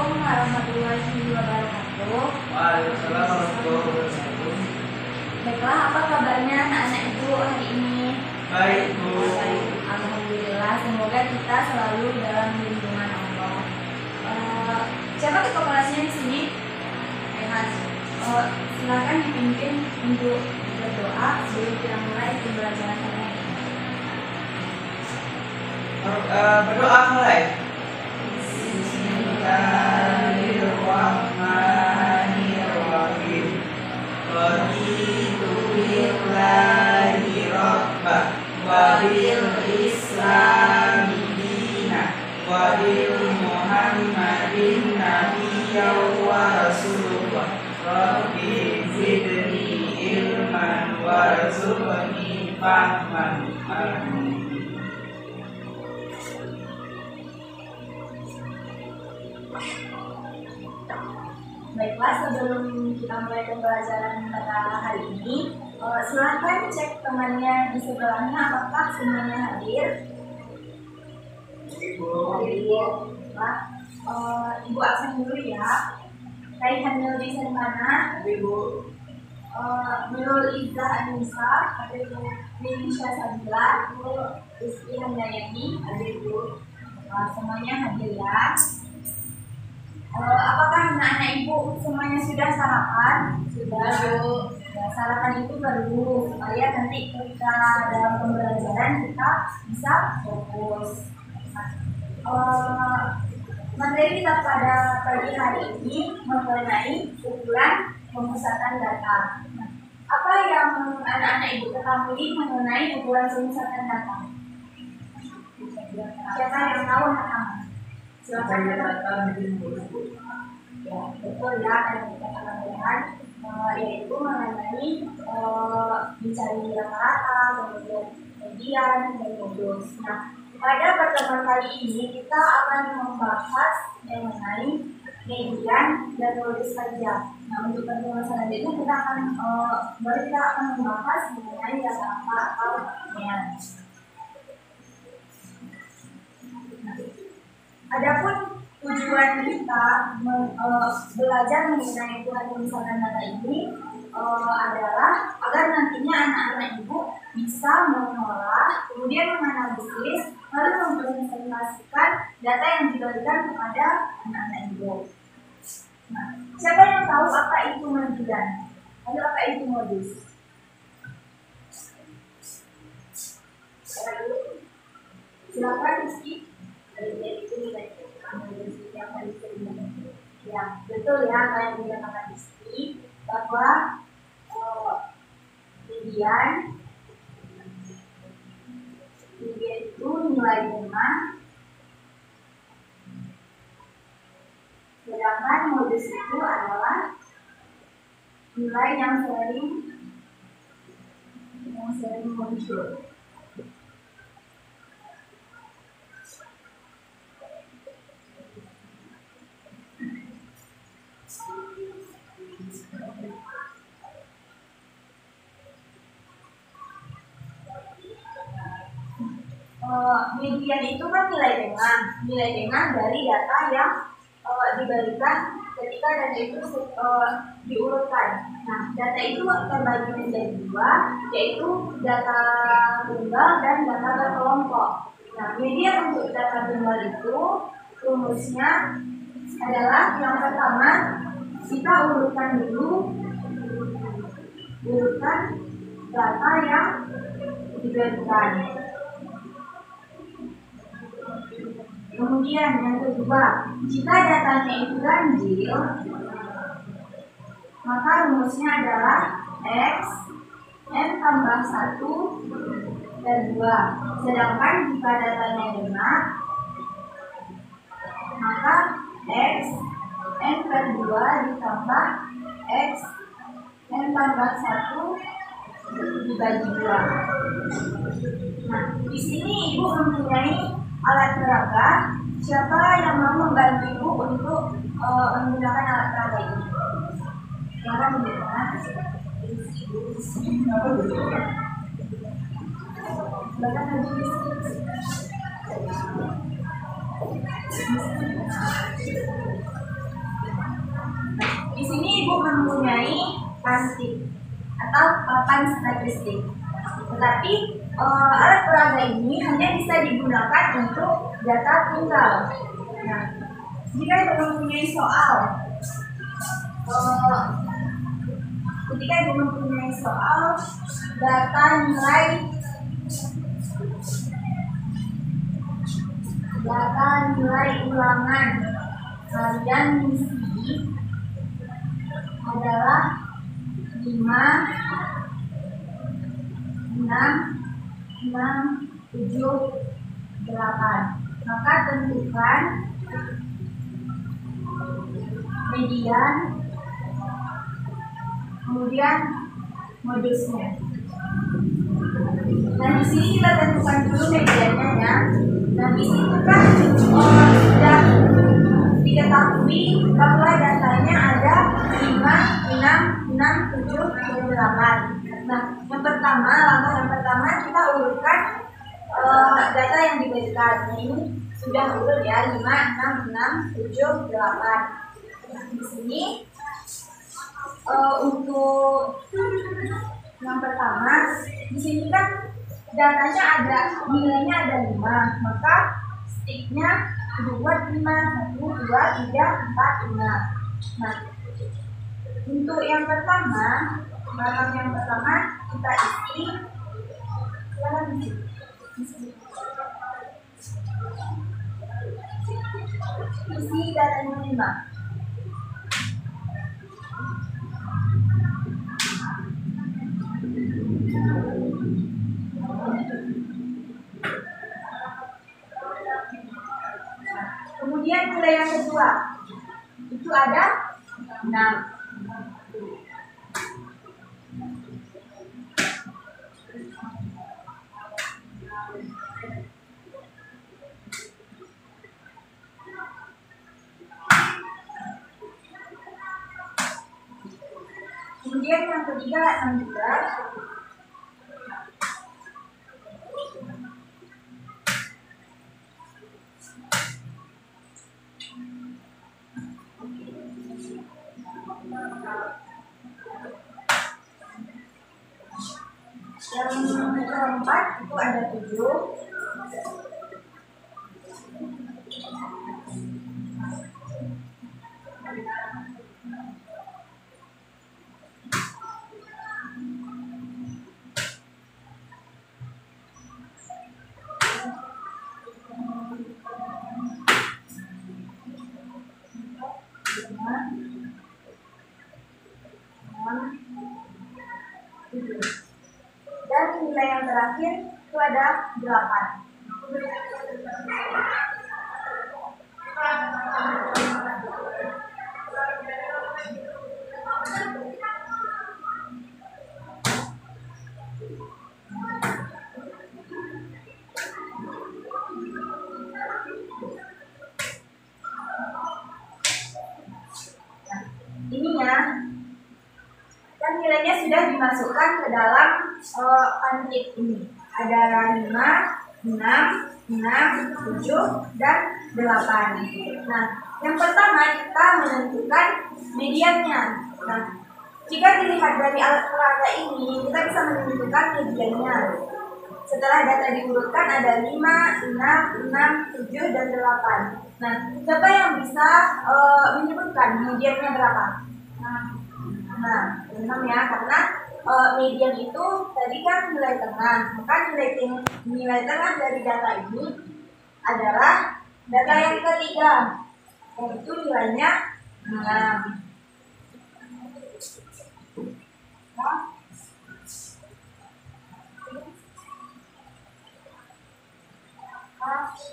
Assalamualaikum warahmatullahi wabarakatuh. Waalaikumsalam warahmatullahi wabarakatuh. Baiklah, apa kabarnya anak-anak Ibu hari ini? Baik, Bu. Alhamdulillah, semoga kita selalu dalam lindungan Allah. Siapa ketua kelasnya di sini? Mas. Silakan dipimpin untuk berdoa sebelum kita mulai pembelajaran hari ini. Berdoa mulai. Bismillahirrahmanirrahim. Raditu billahi rabbah wa bil islami dina wa bil muhammadin nabiyyan wa rasulullah. Rabbi zidni ilman warzuqni fahman. Amin. Baiklah, sebelum kita mulai pembelajaran pada hari ini, silakan cek temannya di sebelahnya apakah semuanya hadir. Pak, Ibu absen dulu ya. Kaihan Nurul di mana? Ibu. Nurul Izzah Anissa, ada Ibu Indonesia Sabila, Ibu Rizky Handayani, ada Ibu. Semuanya hadir ya. Apakah anak-anak Ibu semuanya sudah sarapan? Sudah, Bu. Ya, sarapan itu perlu supaya nanti ketika dalam pembelajaran kita bisa fokus. Materi kita pada pagi hari ini mengenai ukuran pemusatan data. Apa yang anak-anak Ibu ketahui mengenai ukuran pemusatan data? Siapa yang tahu anak-anak? Silakan ya, betul ya, yang kita katakan yaitu mengenai mencari rata-rata, kemudian median, dan modus. Nah, pada pertemuan kali ini kita akan membahas mengenai median dan modus saja. Nah, untuk pertemuan selanjutnya kita akan membahas mengenai rata-rata atau median. Adapun tujuan kita belajar mengenai ukuran pemusatan data ini adalah agar nantinya anak-anak Ibu bisa mengolah, kemudian menganalisis, lalu mempresentasikan data yang diberikan kepada anak-anak Ibu. Nah, siapa yang tahu apa itu median? Lalu apa itu modus? Silakan Rizky. Itu nilai yang tadi ya, betul ya, apa yang dikatakan Rizky bahwa median itu nilai dengan, sedangkan modus itu adalah nilai yang sering muncul. Median itu kan nilai dengan dari data yang diberikan ketika data itu diurutkan. Nah, data itu terbagi menjadi dua, yaitu data tunggal dan data berkelompok. Nah, median untuk data tunggal itu rumusnya adalah yang pertama kita urutkan data yang diberikan. Kemudian yang kedua, jika datanya itu ganjil, maka rumusnya adalah X N tambah 1 dan 2. Sedangkan jika datanya genap, maka X N per 2 ditambah X N tambah 1 dibagi 2. Nah, di sini Ibu mempunyai alat peraga. Siapa yang mau membantu Ibu untuk menggunakan alat peraga ini? Silakan menggunakan. Silakan maju. Di sini Ibu mempunyai pansip atau papan statistik. Tetapi alat peraga ini hanya bisa digunakan untuk data tunggal. Nah, jika Ibu mempunyai soal, ketika Ibu mempunyai soal data nilai ulangan kalian mengisi adalah 5, 6, 7, 8. Maka tentukan median, kemudian modusnya. Nah, di sini kita tentukan dulu mediannya ya. Nah, di situ kan sudah diketahui bahwa datanya ada 5, 6, 7, dan 8. Nah, langkah yang pertama kita urutkan data yang diberikan. Nah, ini sudah urut ya, 5, 6, 7, 8. Nah, di sini untuk yang pertama, di sini kan datanya ada, nilainya ada 5, maka sticknya dibuat 5, 1, 2, 3, 4, 5. Nah, untuk yang pertama, kita isi datanya 5. Kemudian nilai yang kedua itu ada 6. Kemudian yang ketiga 16. Yang keempat itu ada 7. Dan nilai yang terakhir itu ada 8. Ini ya, dan nilainya sudah dimasukkan ke dalam pancik ini. Ada 5, 6, 7, dan 8. Nah, yang pertama kita menentukan mediannya. Nah, jika dilihat dari alat peraga ini, kita bisa menentukan mediannya. Setelah data diurutkan ada 5, 6, 7, dan 8. Nah, siapa yang bisa menyebutkan mediannya berapa? Nah, 6 ya, karena median itu tadi kan nilai tengah. Maka nilai tengah dari data ini adalah data yang ketiga, yaitu nilainya 6.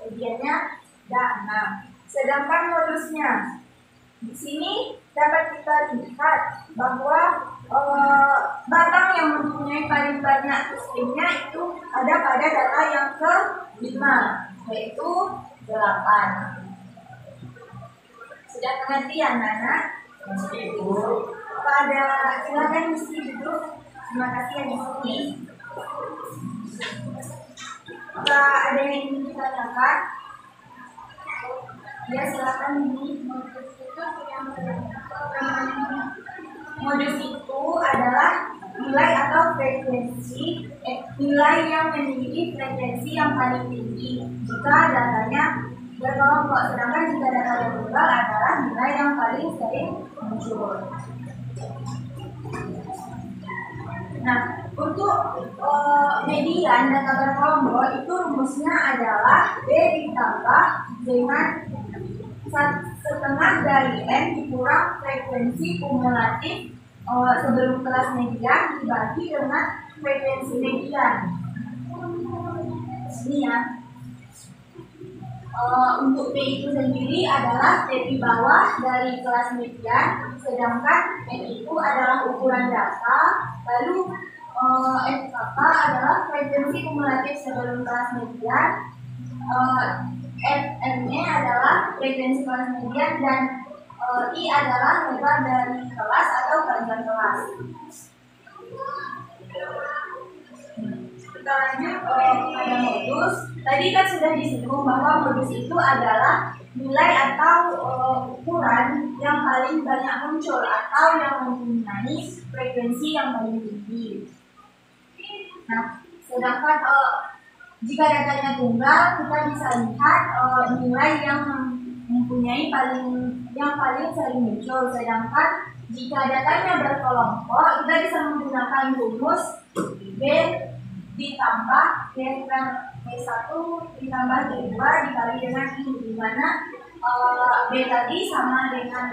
Mediannya ada 6. Sedangkan modusnya di sini dapat kita lihat bahwa batang yang mempunyai paling banyak stringnya itu ada pada data yang ke-5, yaitu 8. Sudah mengerti ya anak-anak? Pada silakan isi dulu. Terima kasih yang isi. Jika ada yang ingin ditanyakan, ya silakan ini. Modus itu adalah nilai atau frekuensi nilai yang memiliki frekuensi yang paling tinggi jika datanya berkelompok, sedangkan jika datanya tunggal adalah nilai yang paling sering muncul. Nah, untuk median data berkelompok itu rumusnya adalah B ditambah dengan setengah dari N dikurang frekuensi kumulatif sebelum kelas median dibagi dengan frekuensi median. Ini ya. Untuk P itu sendiri adalah P di bawah dari kelas median, sedangkan N itu adalah ukuran data, lalu FKK adalah frekuensi kumulatif sebelum kelas median, FM-nya adalah frekuensi kelas median, dan I adalah lebar dari kelas atau bagian kelas. Kita lanjut pada modus. Tadi kan sudah disinggung bahwa modus itu adalah nilai atau ukuran yang paling banyak muncul atau yang mempunyai frekuensi yang paling tinggi. Nah, sedangkan jika datanya tunggal, kita bisa lihat nilai yang mempunyai yang paling sering muncul. Sedangkan jika datanya berkelompok, kita bisa menggunakan rumus B ditambah B1 ditambah B2 dikali dengan I, di mana B tadi sama dengan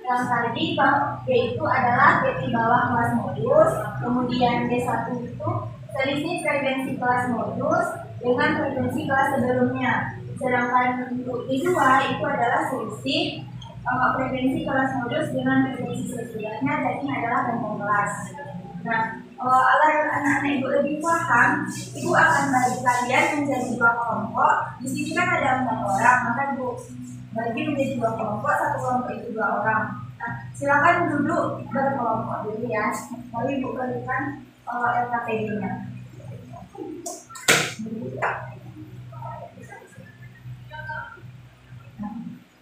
yang tadi, bahwa B itu adalah B di bawah kelas modus, kemudian B1 itu selisih frekuensi kelas modus dengan frekuensi kelas sebelumnya, sedangkan untuk B2 itu adalah selisih frekuensi kelas modus dengan frekuensi sesudahnya, dan ini adalah benteng kelas. Nah, agar anak-anak ibu lebih paham, ibu akan bagi kalian menjadi dua kelompok. Di sini kan ada 4 orang, maka ibu bagi menjadi 2 kelompok, satu kelompok itu 2 orang. Nah, silakan duduk berkelompok dulu ya. Lalu ibu berikan LKPD-nya.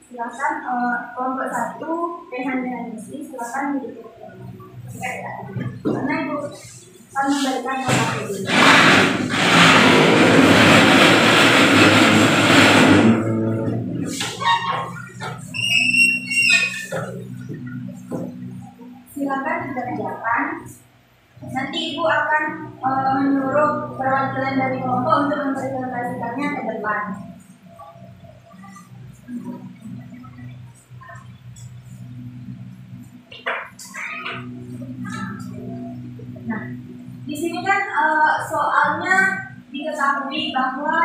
Silakan kelompok 1 Rehan dan Isi, silakan duduk. Karena ibu akan memberikan LKPD. Silakan dikerjakan. Nanti ibu akan menyuruh perwakilan dari kelompok untuk mempresentasikannya ke depan. Nah, di sini kan soalnya diketahui bahwa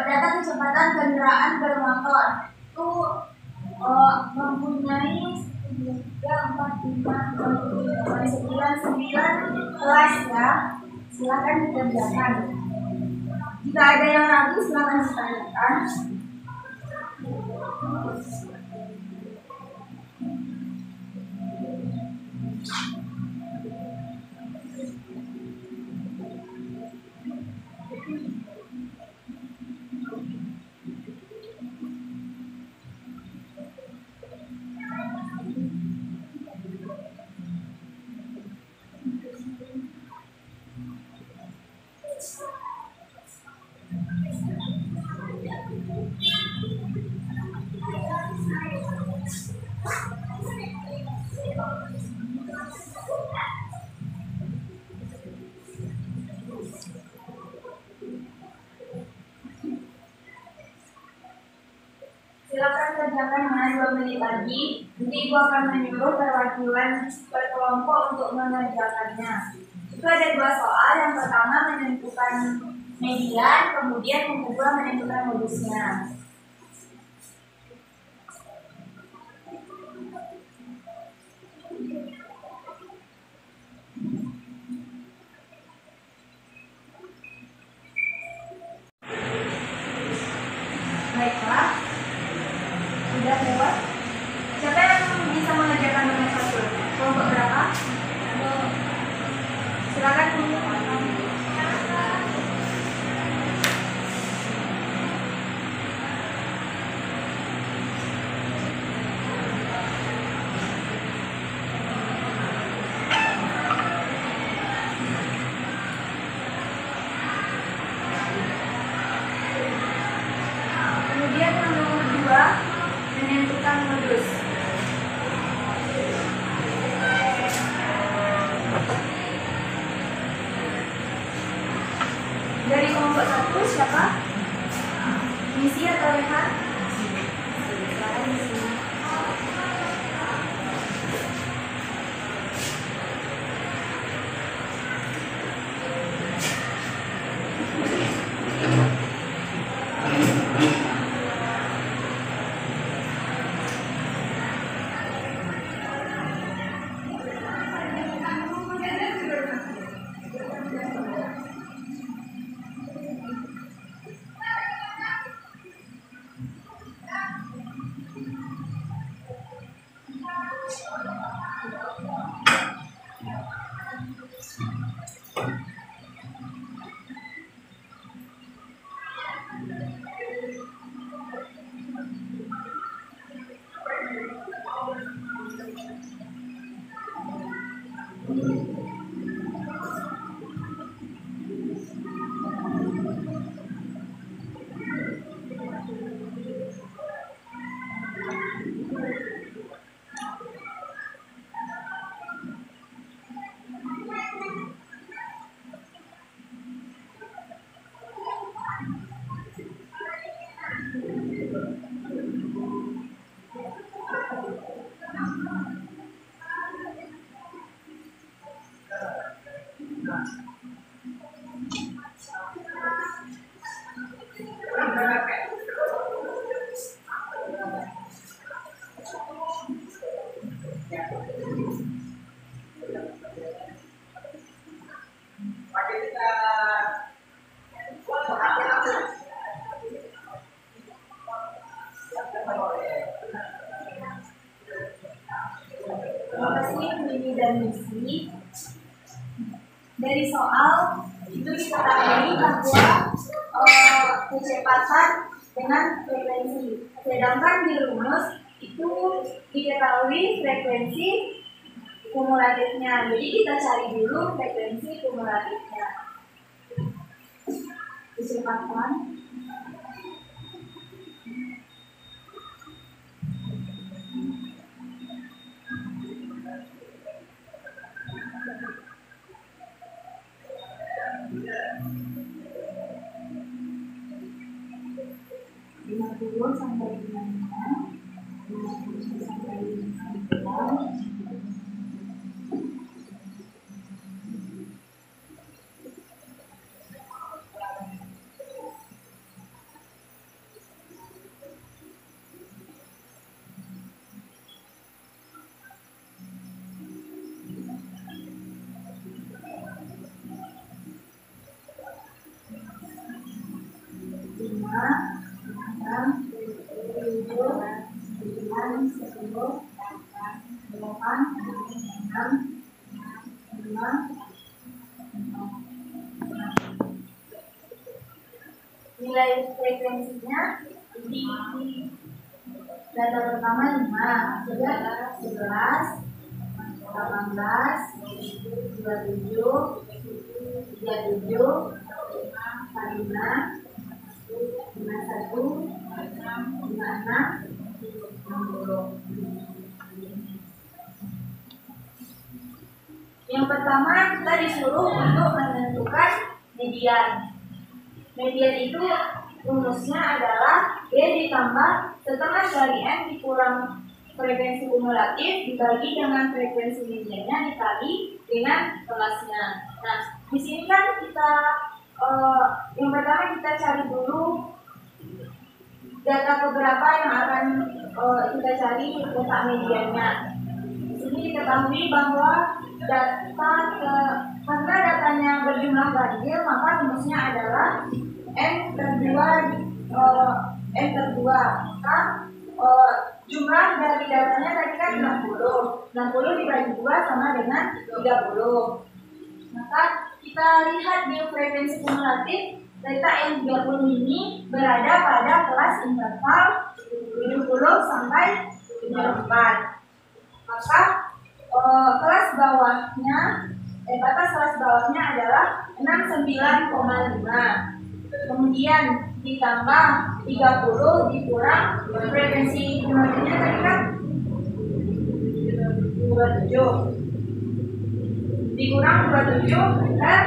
data kecepatan kendaraan bermotor itu mempunyai 3, 4, 5, 6, 9 kelas ya. Silakan dikerjakan. Jika ada yang ragu silakan ditanyakan. Silakan kerjakan hanya 2 menit lagi. Nanti ibu akan menyuruh perwakilan berkelompok untuk mengerjakannya. Itu ada 2 soal. Yang pertama menentukan median, kemudian yang kedua menentukan modusnya. Baiklah. Sudah lewat. Siapa yang bisa mengerjakan nomor 1? Kelompok berapa? Silakan tunjukkan. Misi atau Rehan? Sini. Sekarang misi. Mini dan misi. Dari soal itu diketahui bahwa kecepatan dengan frekuensi, sedangkan di rumus itu diketahui frekuensi kumulatifnya. Jadi kita cari dulu frekuensi kumulatifnya. Kecepatan sampai 50 sampai 59. Nilai frekuensinya di data pertama 5, sudah 11, 18, 27, 37, 45, 51, 56, 60. Yang pertama kita disuruh untuk menentukan median. Median itu rumusnya adalah B ditambah setengah dari N dikurang frekuensi kumulatif dibagi dengan frekuensi mediannya dikali dengan kelasnya. Nah, di sini kan kita yang pertama kita cari dulu data keberapa yang akan kita cari letak mediannya. Di sini diketahui bahwa karena datanya berjumlah ganjil, maka rumusnya adalah N per 2 maka jumlah dari datanya tadi kan 60 dibagi 2 sama dengan 30. Maka kita lihat di frekuensi kumulatif letak yang 30 ini berada pada kelas interval 70 sampai 74. Maka kelas bawahnya batas kelas bawahnya adalah 69,5. Kemudian ditambah 30 dikurang frekuensi kumulatifnya tadi kan 27. Dikurang 27 dan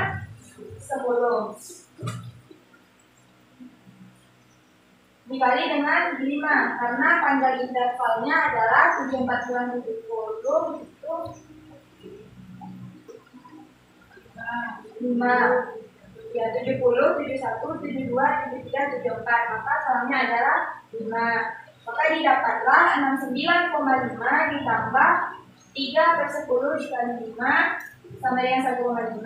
10. dikali dengan 5 karena panjang intervalnya adalah 74 70 itu 5 ya 70 71 72 73 74 maka salahnya adalah 5 maka didapatlah 69,5 ditambah 3/10 dikali 5 sama dengan 1,5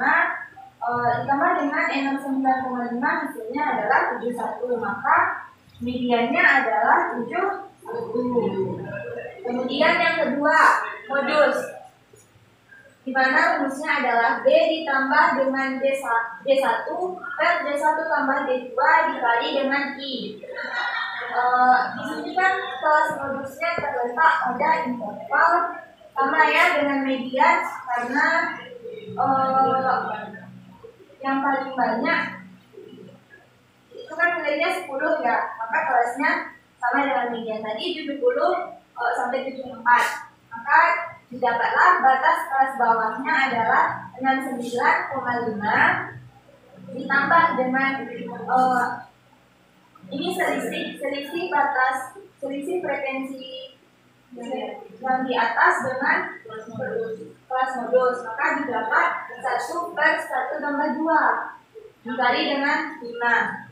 ditambah dengan 69,5 hasilnya adalah 71 maka mediannya adalah 71. Kemudian yang kedua modus di mana rumusnya adalah D ditambah dengan D1 per D1 tambah D2 dikali dengan I. Di sini kan kelas modusnya terletak pada interval sama ya dengan median karena yang paling banyak itu kan nilainya 10 ya, maka kelasnya sama dengan median tadi 70 sampai 74. Maka didapatlah batas kelas bawahnya adalah 69,5 ditambah dengan ini selisih batas selisih frekuensi yang di atas dengan kelas modus, maka didapat 1/1 tambah 2 dikali dengan 5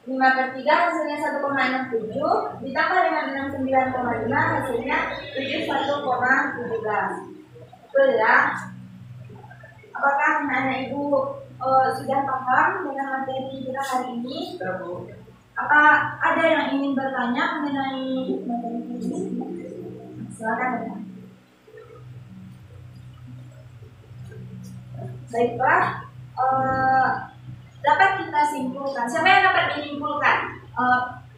per 3 hasilnya 1,67 ditambah dengan 69,5 hasilnya 71,17. Betul ya? Apakah anak-anak ibu sudah paham dengan materi kita hari ini? Apa ada yang ingin bertanya mengenai materi ini? Silakan ya. Baiklah, dapat kita simpulkan. Siapa yang dapat menyimpulkan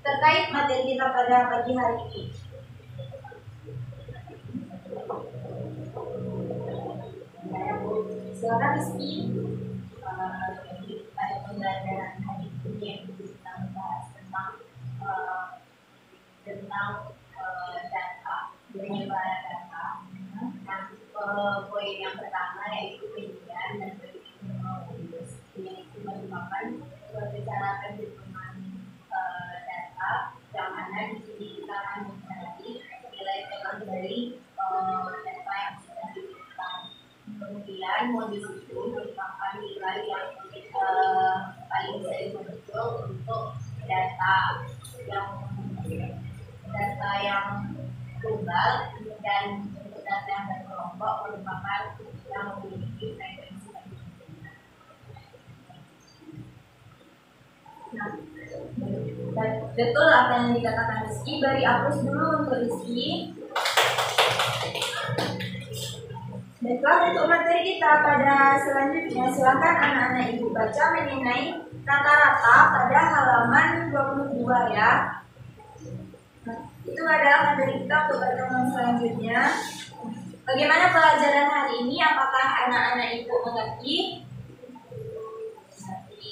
terkait materi kita pada pagi hari ini? Silakan Rizky. Jadi pada pembelajaran hari ini yang kita membahas tentang data, penyebaran data. Nah, poin yang pertama yaitu median dan modus. Ini merupakan pembicaraan tentang data yang mana di sini kita akan mencari nilai total dari data yang sudah diberikan. Kemudian modus itu merupakan nilai yang paling sering muncul untuk data yang global dan untuk data yang berkelompok merupakan yang memiliki frekuensi yang berbeda. Nah, betul apa yang dikatakan Rizky. Beri hapus dulu untuk Rizky. Baiklah, untuk materi kita pada selanjutnya, silakan anak-anak ibu baca mengenai rata-rata pada halaman 22 ya. Nah, itu adalah materi kita untuk pertemuan selanjutnya. Bagaimana pelajaran hari ini? Apakah anak-anak ibu mengerti?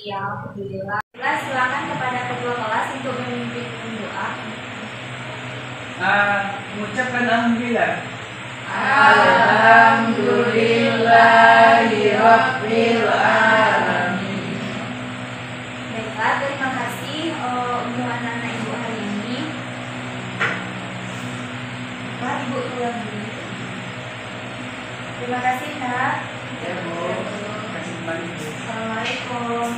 Ya, alhamdulillah. Silakan kepada ketua kelas untuk memimpin doa. Mengucapkan alhamdulillah. Alhamdulillahirabbil alamin. Baiklah, terima kasih untuk anak-anak ibu hari ini. Pak, ibu pulang dulu. Terima kasih, Kak. Ya, Bu. Terima kasih banyak. Assalamualaikum.